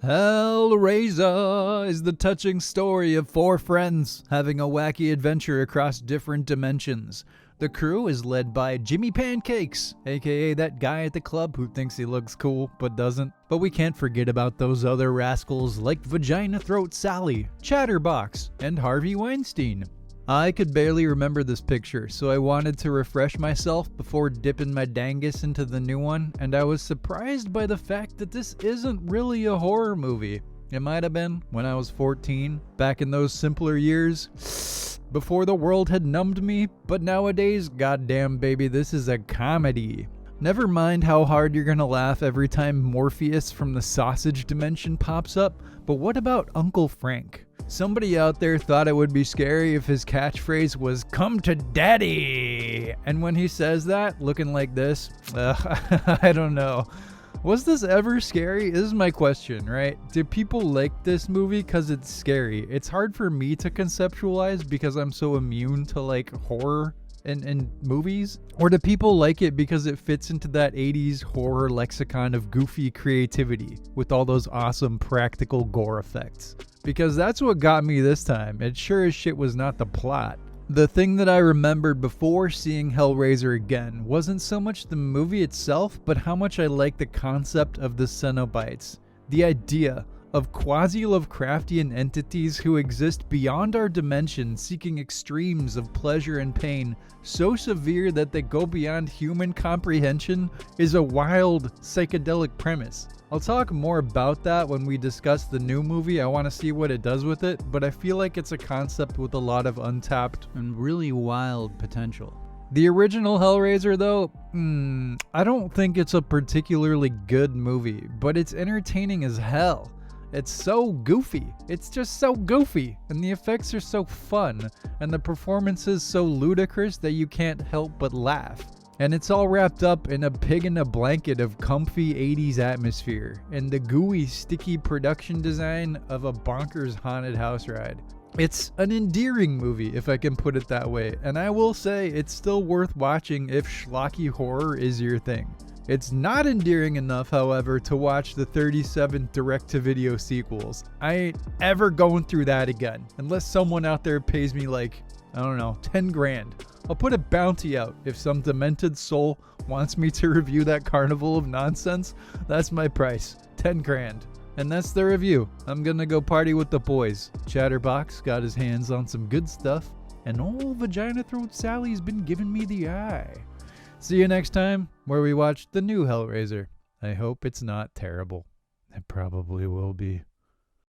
HELLRAISER is the touching story of four friends having a wacky adventure across different dimensions. The crew is led by Jimmy Pancakes, aka that guy at the club who thinks he looks cool but doesn't. But we can't forget about those other rascals like Vagina Throat Sally, Chatterbox, and Harvey Weinstein. I could barely remember this picture, so I wanted to refresh myself before dipping my dangus into the new one, and I was surprised by the fact that this isn't really a horror movie. It might have been when I was 14, back in those simpler years, before the world had numbed me, but nowadays, goddamn baby, this is a comedy. Never mind how hard you're gonna laugh every time Morpheus from the sausage dimension pops up, but what about Uncle Frank? Somebody out there thought it would be scary if his catchphrase was, "Come to daddy!" And when he says that, looking like this, I don't know. Was this ever scary? This is my question, right? Do people like this movie because it's scary? It's hard for me to conceptualize because I'm so immune to like horror in movies. Or do people like it because it fits into that 80s horror lexicon of goofy creativity with all those awesome practical gore effects? Because that's what got me this time. It sure as shit was not the plot. The thing that I remembered before seeing HELLRAISER again wasn't so much the movie itself, but how much I liked the concept of the Cenobites. The idea of quasi-Lovecraftian entities who exist beyond our dimension, seeking extremes of pleasure and pain so severe that they go beyond human comprehension, is a wild, psychedelic premise. I'll talk more about that when we discuss the new movie. I want to see what it does with it, but I feel like it's a concept with a lot of untapped and really wild potential. The original HELLRAISER though, I don't think it's a particularly good movie, but it's entertaining as hell. It's so goofy. It's just so goofy. And the effects are so fun. And the performances so ludicrous that you can't help but laugh. And it's all wrapped up in a pig in a blanket of comfy 80s atmosphere. And the gooey, sticky production design of a bonkers haunted house ride. It's an endearing movie, if I can put it that way. And I will say, it's still worth watching if schlocky horror is your thing. It's not endearing enough, however, to watch the 37 direct-to-video sequels. I ain't ever going through that again, unless someone out there pays me like, I don't know, 10 grand. I'll put a bounty out if some demented soul wants me to review that carnival of nonsense. That's my price, 10 grand. And that's the review. I'm gonna go party with the boys. Chatterbox got his hands on some good stuff, and old Vagina Throat Sally's been giving me the eye. See you next time, where we watch the new HELLRAISER. I hope it's not terrible. It probably will be.